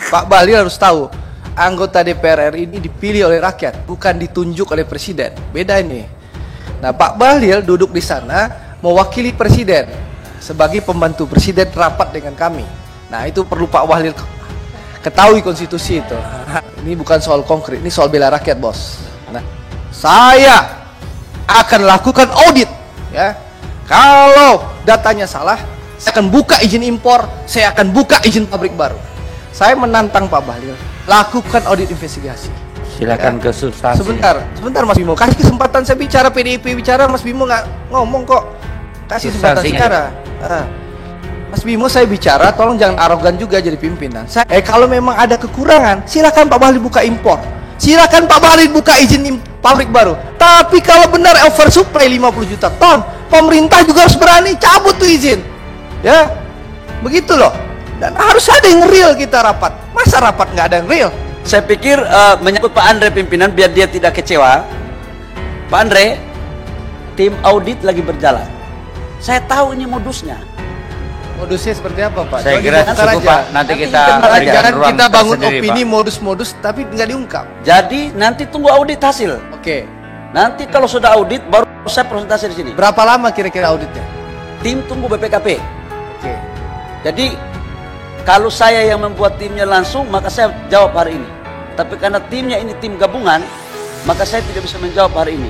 Pak Bahlil harus tahu, anggota DPR RI ini dipilih oleh rakyat, bukan ditunjuk oleh presiden. Beda ini. Nah, Pak Bahlil duduk di sana mewakili presiden sebagai pembantu presiden rapat dengan kami. Nah, itu perlu Pak Bahlil ketahui konstitusi itu. Ini bukan soal konkret, ini soal bela rakyat, bos. Nah, saya akan lakukan audit, ya. Kalau datanya salah, saya akan buka izin impor, saya akan buka izin pabrik baru. Saya menantang Pak Bahlil, lakukan audit investigasi. Silakan ke substansi. Sebentar Mas Bimo, kasih kesempatan saya bicara, PDIP bicara, Mas Bimo nggak ngomong kok. Kasih kesempatan bicara. Mas Bimo, saya bicara, tolong jangan arogan juga jadi pimpinan. Kalau memang ada kekurangan, silakan Pak Bahlil buka impor. Silakan Pak Bahlil buka izin pabrik baru. Tapi kalau benar oversupply 50 juta ton, pemerintah juga harus berani cabut tuh izin. Ya, begitu loh. Dan harus ada yang real kita rapat. Masa rapat nggak ada yang real? Saya pikir menyangkut Pak Andre pimpinan, biar dia tidak kecewa. Pak Andre, tim audit lagi berjalan. Saya tahu ini modusnya. Modusnya seperti apa, Pak? Saya kira cukup, Pak. Nanti kita jangan kita bangun opini modus-modus tapi nggak diungkap. Jadi nanti tunggu audit hasil. Oke. Nanti kalau sudah audit baru saya presentasi di sini. Berapa lama kira-kira auditnya? Tim tunggu BPKP. Oke. Jadi kalau saya yang membuat timnya langsung, maka saya jawab hari ini. Tapi karena timnya ini tim gabungan, maka saya tidak bisa menjawab hari ini.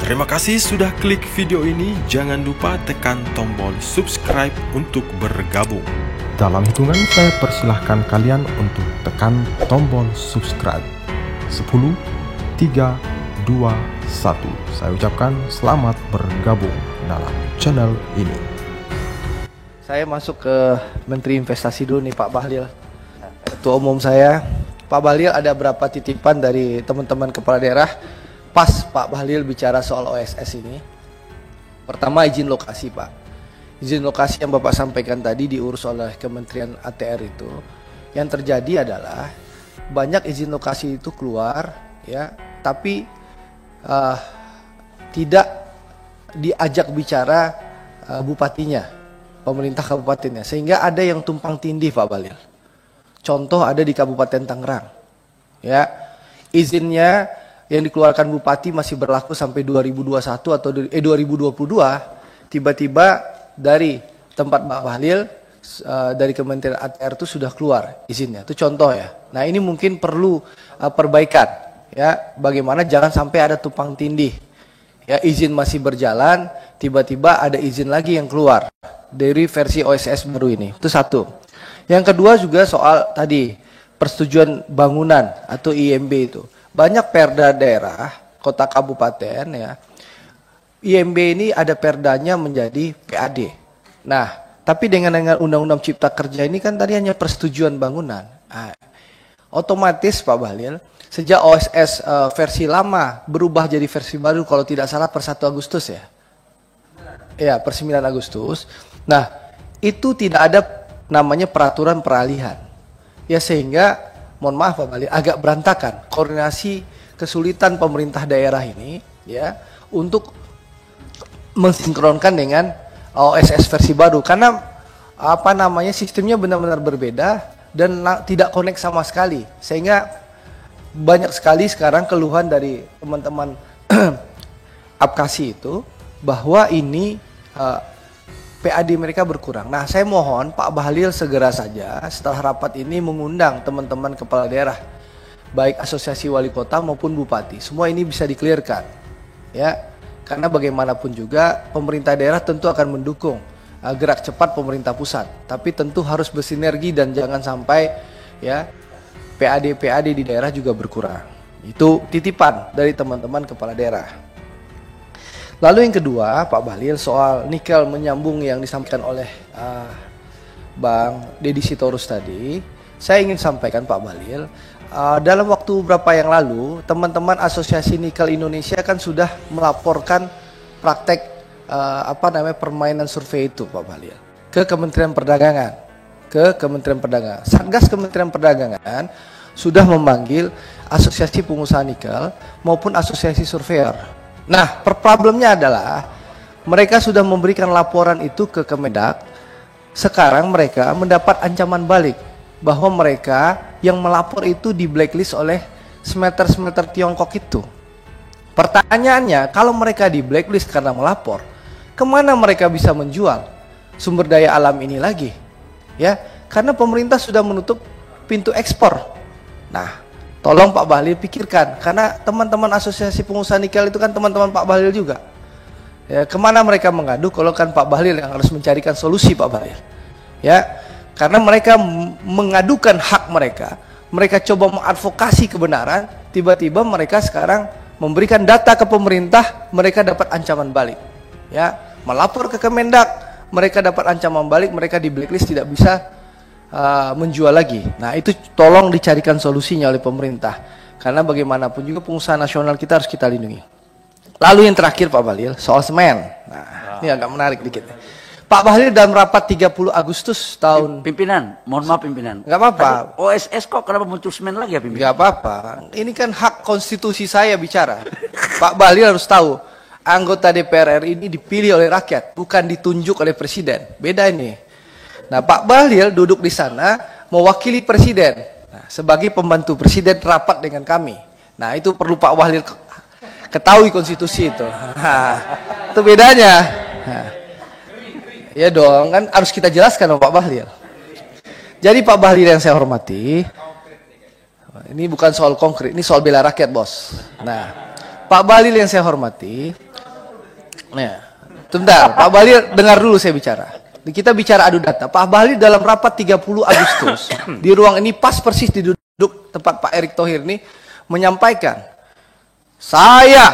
Terima kasih sudah klik video ini. Jangan lupa tekan tombol subscribe untuk bergabung. Dalam hitungan saya persilahkan kalian untuk tekan tombol subscribe. 10, 3, 2, 1. Saya ucapkan selamat bergabung dalam channel ini. Saya masuk ke Menteri Investasi dulu nih, Pak Bahlil. Ketua Umum saya, Pak Bahlil, ada berapa titipan dari teman-teman kepala daerah pas Pak Bahlil bicara soal OSS ini. Pertama, izin lokasi, Pak. Izin lokasi yang Bapak sampaikan tadi diurus oleh Kementerian ATR itu. Yang terjadi adalah banyak izin lokasi itu keluar, ya, tapi tidak diajak bicara bupatinya, pemerintah kabupatennya, sehingga ada yang tumpang tindih, Pak Bahlil. Contoh ada di Kabupaten Tangerang, ya, izinnya yang dikeluarkan bupati masih berlaku sampai 2021 atau 2022, tiba-tiba dari tempat Pak Bahlil dari Kementerian ATR itu sudah keluar izinnya. Itu contoh ya. Nah, ini mungkin perlu perbaikan, ya, bagaimana jangan sampai ada tumpang tindih. Ya, izin masih berjalan, tiba-tiba ada izin lagi yang keluar dari versi OSS baru ini. Itu satu. Yang kedua juga soal tadi persetujuan bangunan atau IMB itu. Banyak perda daerah, kota kabupaten, ya, IMB ini ada perdanya menjadi PAD. Nah, tapi dengan Undang-Undang Cipta Kerja ini kan tadi hanya persetujuan bangunan. Nah, otomatis Pak Bahlil, sejak OSS versi lama berubah jadi versi baru kalau tidak salah per 1 Agustus ya. Ya, per 9 Agustus. Nah, itu tidak ada namanya peraturan peralihan. Ya, sehingga mohon maaf Pak Bahlil, agak berantakan koordinasi, kesulitan pemerintah daerah ini, ya, untuk mensinkronkan dengan OSS versi baru karena apa namanya sistemnya benar-benar berbeda dan tidak connect sama sekali, sehingga banyak sekali sekarang keluhan dari teman-teman Apkasi itu bahwa ini PAD mereka berkurang. Nah, saya mohon Pak Bahlil segera saja setelah rapat ini mengundang teman-teman kepala daerah, baik asosiasi wali kota maupun bupati. Semua ini bisa dikelirkan, ya, karena bagaimanapun juga pemerintah daerah tentu akan mendukung gerak cepat pemerintah pusat. Tapi tentu harus bersinergi dan jangan sampai, ya, PAD di daerah juga berkurang. Itu titipan dari teman-teman kepala daerah. Lalu yang kedua, Pak Bahlil, soal nikel menyambung yang disampaikan oleh Bang Deddy Sitorus tadi, saya ingin sampaikan Pak Bahlil, dalam waktu berapa yang lalu, teman-teman Asosiasi Nikel Indonesia kan sudah melaporkan praktek permainan survei itu, Pak Bahlil, ke Kementerian Perdagangan, Satgas Kementerian Perdagangan sudah memanggil Asosiasi Pengusaha Nikel maupun Asosiasi Surveyor. Nah, problemnya adalah mereka sudah memberikan laporan itu ke Kemendak. Sekarang mereka mendapat ancaman balik bahwa mereka yang melapor itu di blacklist oleh smelter-smelter Tiongkok itu. Pertanyaannya, kalau mereka di blacklist karena melapor, kemana mereka bisa menjual sumber daya alam ini lagi? Ya, karena pemerintah sudah menutup pintu ekspor. Nah, tolong Pak Bahlil pikirkan, karena teman-teman asosiasi pengusaha nikel itu kan teman-teman Pak Bahlil juga. Ya, kemana mereka mengadu kalau kan Pak Bahlil yang harus mencarikan solusi, Pak Bahlil. Ya, karena mereka mengadukan hak mereka, mereka coba mengadvokasi kebenaran, tiba-tiba mereka sekarang memberikan data ke pemerintah, mereka dapat ancaman balik. Ya, melapor ke Kemendak, mereka dapat ancaman balik, mereka di blacklist, tidak bisa menjual lagi. Nah, itu tolong dicarikan solusinya oleh pemerintah. Karena bagaimanapun juga pengusaha nasional kita harus kita lindungi. Lalu yang terakhir Pak Bahlil, soal semen. Nah, ini agak menarik dikit. Pak Bahlil dalam rapat 30 Agustus tahun... Pimpinan, mohon maaf pimpinan. Nggak apa-apa. OSS kok kenapa muncul semen lagi ya pimpinan? Nggak apa-apa. Ini kan hak konstitusi saya bicara. Pak Bahlil harus tahu, anggota DPR RI ini dipilih oleh rakyat, bukan ditunjuk oleh presiden. Beda ini. Nah, Pak Bahlil duduk di sana mewakili presiden. Nah, sebagai pembantu presiden rapat dengan kami. Nah, itu perlu Pak Bahlil ketahui konstitusi itu. Nah, itu bedanya. Nah, ya dong, kan harus kita jelaskan sama Pak Bahlil. Jadi Pak Bahlil yang saya hormati, ini bukan soal konkret, ini soal bela rakyat, bos. Nah, Pak Bahlil yang saya hormati, nah, sebentar, Pak Bahlil dengar dulu saya bicara. Kita bicara adu data. Pak Bahlil dalam rapat 30 Agustus di ruang ini pas persis di duduk tempat Pak Erick Thohir ini menyampaikan, saya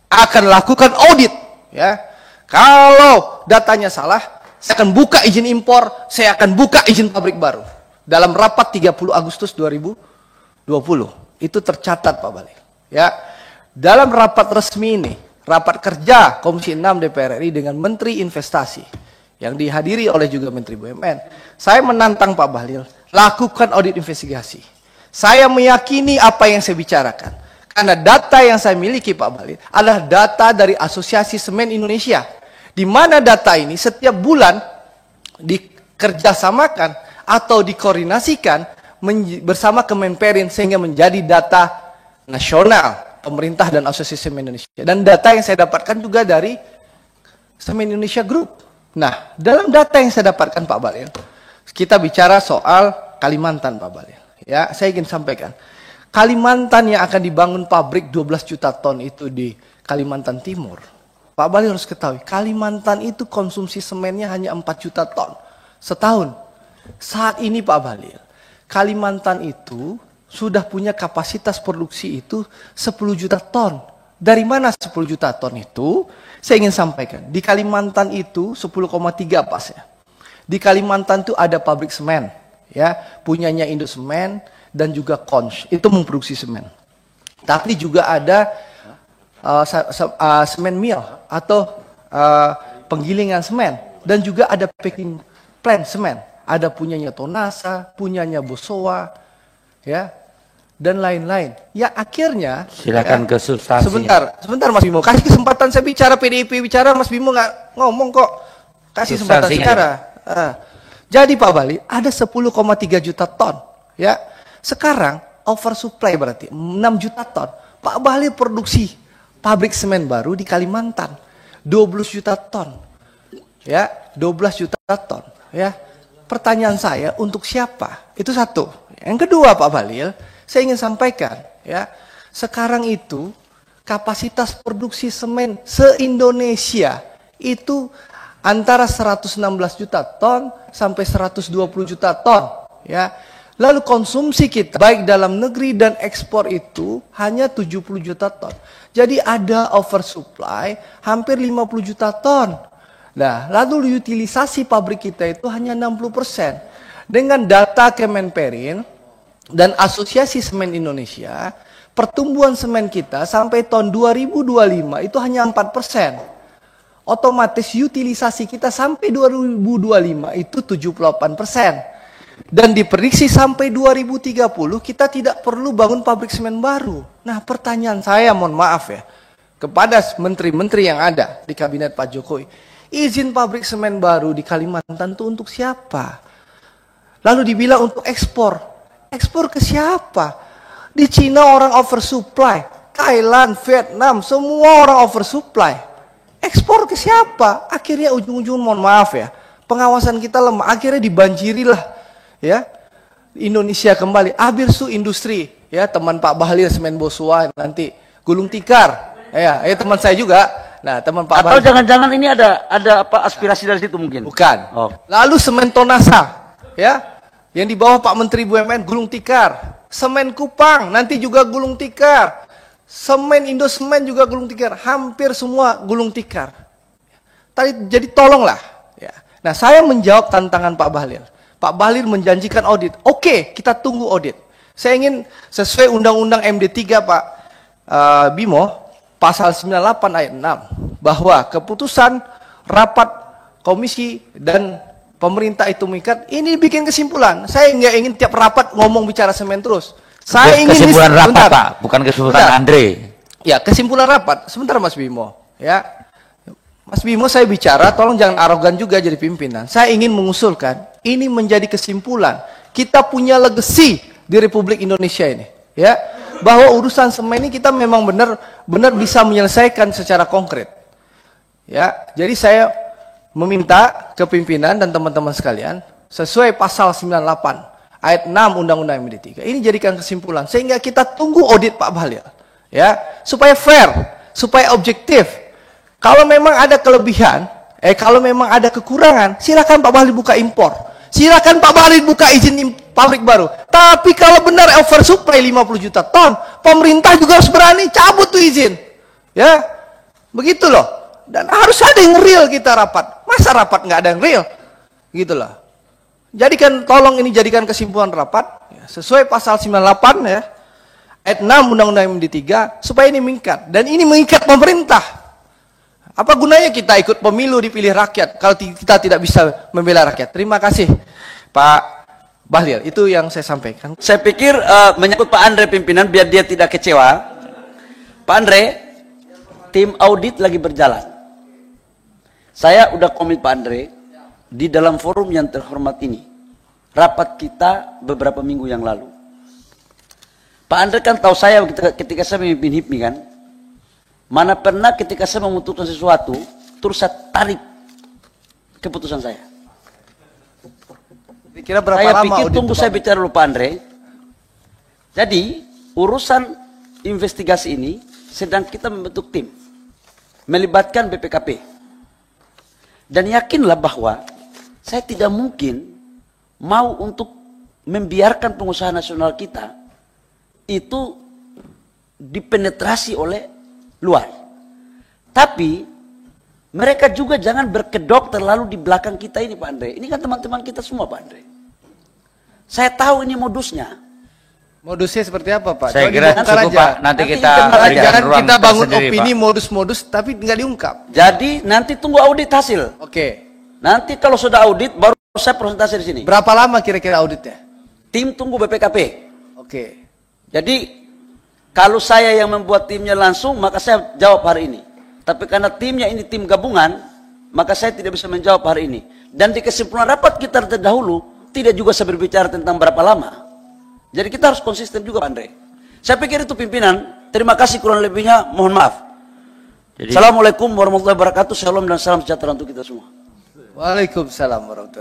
akan lakukan audit, ya. Kalau datanya salah, saya akan buka izin impor, saya akan buka izin pabrik baru. Dalam rapat 30 Agustus 2020. Itu tercatat Pak Bahlil. Ya. Dalam rapat resmi ini, rapat kerja Komisi 6 DPR RI dengan Menteri Investasi yang dihadiri oleh juga Menteri BUMN, saya menantang Pak Bahlil, lakukan audit investigasi. Saya meyakini apa yang saya bicarakan. Karena data yang saya miliki Pak Bahlil adalah data dari Asosiasi Semen Indonesia. Di mana data ini setiap bulan dikerjasamakan atau dikoordinasikan bersama Kemenperin sehingga menjadi data nasional pemerintah dan Asosiasi Semen Indonesia. Dan data yang saya dapatkan juga dari Semen Indonesia Group. Nah, dalam data yang saya dapatkan Pak Bahlil, kita bicara soal Kalimantan Pak Bahlil. Ya, saya ingin sampaikan. Kalimantan yang akan dibangun pabrik 12 juta ton itu di Kalimantan Timur. Pak Bahlil harus ketahui, Kalimantan itu konsumsi semennya hanya 4 juta ton setahun. Saat ini Pak Bahlil, Kalimantan itu sudah punya kapasitas produksi itu 10 juta ton. Dari mana 10 juta ton itu? Saya ingin sampaikan, di Kalimantan itu 10,3 pas ya. Di Kalimantan itu ada pabrik semen, ya, punyanya Indosemen dan juga Konch, itu memproduksi semen. Tapi juga ada semen mill atau penggilingan semen, dan juga ada packing plant semen. Ada punyanya Tonasa, punyanya Bosowa, ya, dan lain-lain. Ya akhirnya. Silakan ya, ke substansi. Sebentar Mas Bimo, kasih kesempatan saya bicara, PDIP bicara, Mas Bimo nggak ngomong kok. Kasih kesempatan bicara. Jadi Pak Bahlil ada 10,3 juta ton, ya. Sekarang oversupply berarti 6 juta ton. Pak Bahlil produksi pabrik semen baru di Kalimantan 12 juta ton. Ya, 12 juta ton, ya. Pertanyaan saya, untuk siapa? Itu satu. Yang kedua Pak Bahlil, saya ingin sampaikan, ya. Sekarang itu kapasitas produksi semen se-Indonesia itu antara 116 juta ton sampai 120 juta ton, ya. Lalu konsumsi kita baik dalam negeri dan ekspor itu hanya 70 juta ton. Jadi ada oversupply hampir 50 juta ton. Nah, lalu utilisasi pabrik kita itu hanya 60%. Dengan data Kemenperin dan Asosiasi Semen Indonesia, pertumbuhan semen kita sampai tahun 2025 itu hanya 4%. Otomatis utilisasi kita sampai 2025 itu 78%. Dan diprediksi sampai 2030 kita tidak perlu bangun pabrik semen baru. Nah, pertanyaan saya, mohon maaf ya, kepada menteri-menteri yang ada di kabinet Pak Jokowi, izin pabrik semen baru di Kalimantan itu untuk siapa? Lalu dibilang untuk ekspor. Ekspor ke siapa? Di Cina orang oversupply, Thailand, Vietnam, semua orang oversupply. Ekspor ke siapa? Akhirnya ujung-ujung mohon maaf ya, pengawasan kita lemah. Akhirnya dibanjirilah ya Indonesia kembali. Abirsu industri ya, teman Pak Bahlil Semen Bosua nanti Gulung Tikar. Ya, teman saya juga. Nah, teman Pak Atau Bahlil. jangan-jangan ini ada apa aspirasi dari situ mungkin? Bukan. Oh. Lalu Semen Tonasa ya, yang di bawah Pak Menteri BUMN Gulung Tikar. Semen Kupang nanti juga Gulung Tikar. Semen Indosemen juga Gulung Tikar. Hampir semua Gulung Tikar. Jadi tolonglah ya. Nah, saya menjawab tantangan Pak Bahlil. Pak Bahlil menjanjikan audit. Oke, kita tunggu audit. Saya ingin sesuai Undang-Undang MD3 Pak Bimo, pasal 98 ayat 6, bahwa keputusan rapat komisi dan pemerintah itu mengikat, ini bikin kesimpulan. Saya nggak ingin tiap rapat ngomong bicara semen terus. Saya ingin kesimpulan rapat, bentar. Pak, bukan kesimpulan Bentar. Andre. Ya, kesimpulan rapat. Sebentar Mas Bimo, ya. Mas Bimo, saya bicara, tolong jangan arogan juga jadi pimpinan. Saya ingin mengusulkan, ini menjadi kesimpulan. Kita punya legacy di Republik Indonesia ini, ya. Bahwa urusan semen ini kita memang benar bisa menyelesaikan secara konkret. Ya, jadi saya meminta ke pimpinan dan teman-teman sekalian, sesuai pasal 98 ayat 6 Undang-Undang MD3, ini jadikan kesimpulan sehingga kita tunggu audit Pak Bahlil, ya, supaya fair, supaya objektif. Kalau memang ada kelebihan, kalau memang ada kekurangan, silakan Pak Bahlil buka impor, silakan Pak Bahlil buka izin pabrik baru. Tapi kalau benar oversupply 50 juta ton, pemerintah juga harus berani cabut tuh izin, ya, begitu loh. Dan harus ada yang real kita rapat. Masa rapat nggak ada yang real? Gitu loh. Jadikan, tolong ini jadikan kesimpulan rapat ya, sesuai pasal 98 ya, ayat 6 Undang-Undang MD3, supaya ini mengikat. Dan ini mengikat pemerintah. Apa gunanya kita ikut pemilu dipilih rakyat kalau kita tidak bisa membela rakyat? Terima kasih Pak Bahlil, itu yang saya sampaikan. Saya pikir menyangkut Pak Andre pimpinan biar dia tidak kecewa. Pak Andre, tim audit lagi berjalan. Saya udah komit Pak Andre di dalam forum yang terhormat ini. Rapat kita beberapa minggu yang lalu. Pak Andre kan tahu saya ketika saya memimpin HIPMI kan. Mana pernah ketika saya memutuskan sesuatu, terus saya tarik keputusan saya. Kira berapa Saya lama pikir audit tunggu itu, saya Pak? bicara dulu Pak Andre. Jadi urusan investigasi ini sedang kita membentuk tim. Melibatkan BPKP. Dan yakinlah bahwa saya tidak mungkin mau untuk membiarkan pengusaha nasional kita itu dipenetrasi oleh luar. Tapi mereka juga jangan berkedok terlalu di belakang kita ini Pak Andre. Ini kan teman-teman kita semua Pak Andre. Saya tahu ini modusnya. Modusnya seperti apa Pak? Saya Coba kira dibongkar cukup aja. Pak, nanti kita berikan Jangan ruang kita bangun tersendiri, opini Pak. modus-modus tapi nggak diungkap. Jadi nanti tunggu audit hasil. Oke. Nanti kalau sudah audit baru saya presentasi di sini. Berapa lama kira-kira auditnya? Tim tunggu BPKP. Oke. Jadi kalau saya yang membuat timnya langsung maka saya jawab hari ini. Tapi karena timnya ini tim gabungan, maka saya tidak bisa menjawab hari ini. Dan di kesimpulan rapat kita terdahulu tidak juga saya berbicara tentang berapa lama. Jadi kita harus konsisten juga Pak Andre. Saya pikir itu pimpinan. Terima kasih, kurang lebihnya mohon maaf. Assalamualaikum warahmatullahi wabarakatuh. Shalom dan salam sejahtera untuk kita semua. Waalaikumsalam warahmatullahi wabarakatuh.